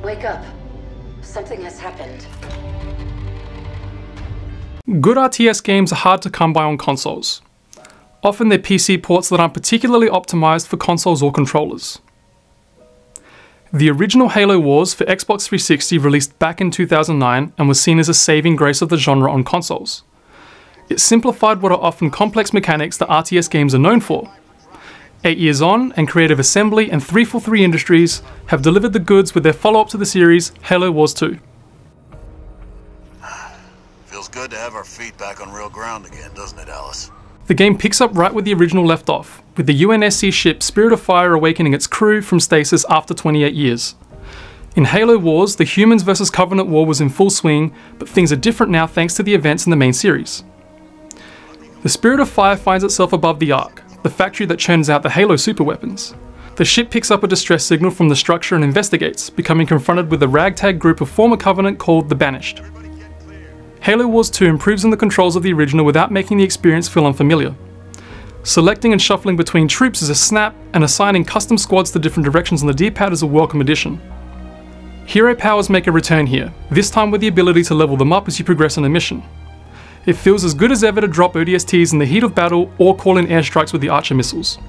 Wake up. Something has happened. Good RTS games are hard to come by on consoles. Often they're PC ports that aren't particularly optimized for consoles or controllers. The original Halo Wars for Xbox 360 released back in 2009 and was seen as a saving grace of the genre on consoles. It simplified what are often complex mechanics that RTS games are known for. 8 years on, and Creative Assembly and 343 Industries have delivered the goods with their follow-up to the series, Halo Wars 2. Feels good to have our feet back on real ground again, doesn't it, Alice? The game picks up right where the original left off, with the UNSC ship Spirit of Fire awakening its crew from stasis after 28 years. In Halo Wars, the Humans vs Covenant war was in full swing, but things are different now thanks to the events in the main series. The Spirit of Fire finds itself above the Ark, the factory that churns out the Halo superweapons. The ship picks up a distress signal from the structure and investigates, becoming confronted with a ragtag group of former Covenant called the Banished. Halo Wars 2 improves on the controls of the original without making the experience feel unfamiliar. Selecting and shuffling between troops is a snap, and assigning custom squads to different directions on the D-pad is a welcome addition. Hero powers make a return here, this time with the ability to level them up as you progress in a mission. It feels as good as ever to drop ODSTs in the heat of battle or call in airstrikes with the Archer missiles.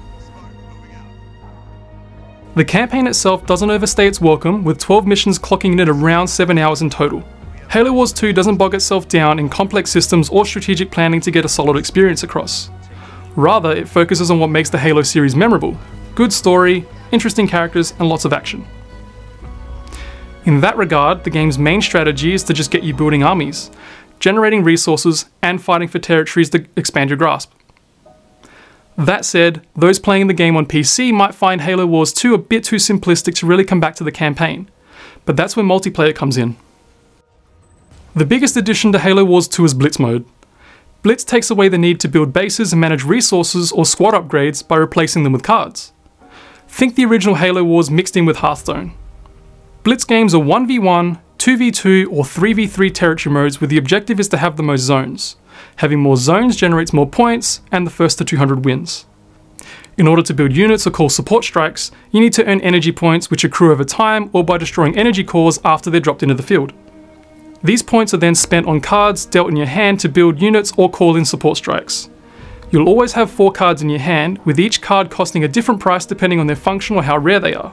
The campaign itself doesn't overstay its welcome, with 12 missions clocking in at around 7 hours in total. Halo Wars 2 doesn't bog itself down in complex systems or strategic planning to get a solid experience across. Rather, it focuses on what makes the Halo series memorable: good story, interesting characters, and lots of action. In that regard, the game's main strategy is to just get you building armies, generating resources, and fighting for territories to expand your grasp. That said, those playing the game on PC might find Halo Wars 2 a bit too simplistic to really come back to the campaign, but that's where multiplayer comes in. The biggest addition to Halo Wars 2 is Blitz mode. Blitz takes away the need to build bases and manage resources or squad upgrades by replacing them with cards. Think the original Halo Wars mixed in with Hearthstone. Blitz games are 1v1, 2v2 or 3v3 territory modes, where the objective is to have the most zones. Having more zones generates more points, and the first to 200 wins. In order to build units or call support strikes, you need to earn energy points which accrue over time or by destroying energy cores after they're dropped into the field. These points are then spent on cards dealt in your hand to build units or call in support strikes. You'll always have 4 cards in your hand, with each card costing a different price depending on their function or how rare they are.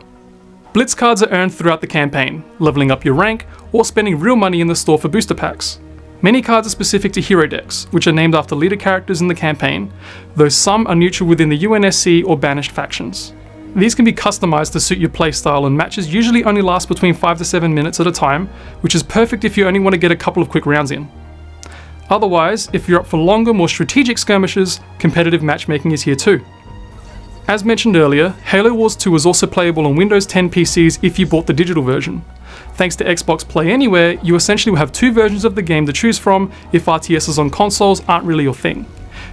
Blitz cards are earned throughout the campaign, leveling up your rank, or spending real money in the store for booster packs. Many cards are specific to hero decks, which are named after leader characters in the campaign, though some are neutral within the UNSC or Banished factions. These can be customized to suit your playstyle, and matches usually only last between 5 to 7 minutes at a time, which is perfect if you only want to get a couple of quick rounds in. Otherwise, if you're up for longer, more strategic skirmishes, competitive matchmaking is here too. As mentioned earlier, Halo Wars 2 is also playable on Windows 10 PCs if you bought the digital version. Thanks to Xbox Play Anywhere, you essentially will have 2 versions of the game to choose from if RTSs on consoles aren't really your thing.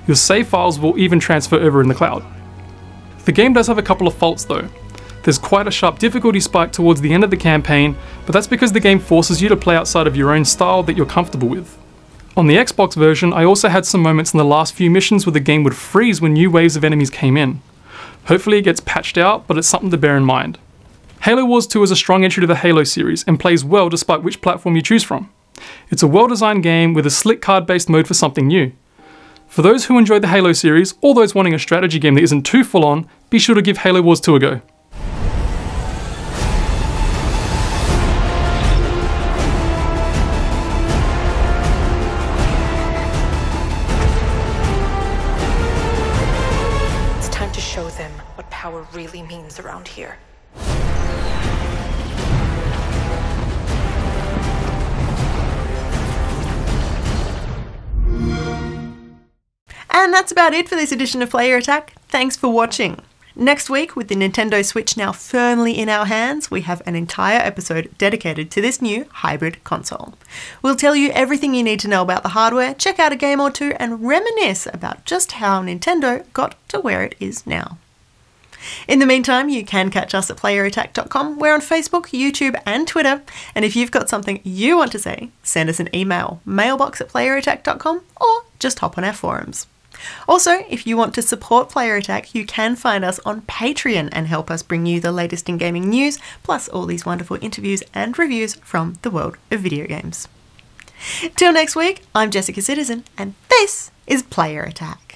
Your save files will even transfer over in the cloud. The game does have a couple of faults though. There's quite a sharp difficulty spike towards the end of the campaign, but that's because the game forces you to play outside of your own style that you're comfortable with. On the Xbox version, I also had some moments in the last few missions where the game would freeze when new waves of enemies came in. Hopefully it gets patched out, but it's something to bear in mind. Halo Wars 2 is a strong entry to the Halo series and plays well despite which platform you choose from. It's a well-designed game with a slick card-based mode for something new. For those who enjoy the Halo series, or those wanting a strategy game that isn't too full-on, be sure to give Halo Wars 2 a go. It's time to show them what power really means around here. And that's about it for this edition of Player Attack. Thanks for watching. Next week, with the Nintendo Switch now firmly in our hands, we have an entire episode dedicated to this new hybrid console. We'll tell you everything you need to know about the hardware, check out a game or two, and reminisce about just how Nintendo got to where it is now. In the meantime, you can catch us at playerattack.com. We're on Facebook, YouTube, and Twitter. And if you've got something you want to say, send us an email, mailbox@playerattack.com, or just hop on our forums. Also, if you want to support Player Attack, you can find us on Patreon and help us bring you the latest in gaming news, plus all these wonderful interviews and reviews from the world of video games. Till next week, I'm Jessica Citizen, and this is Player Attack.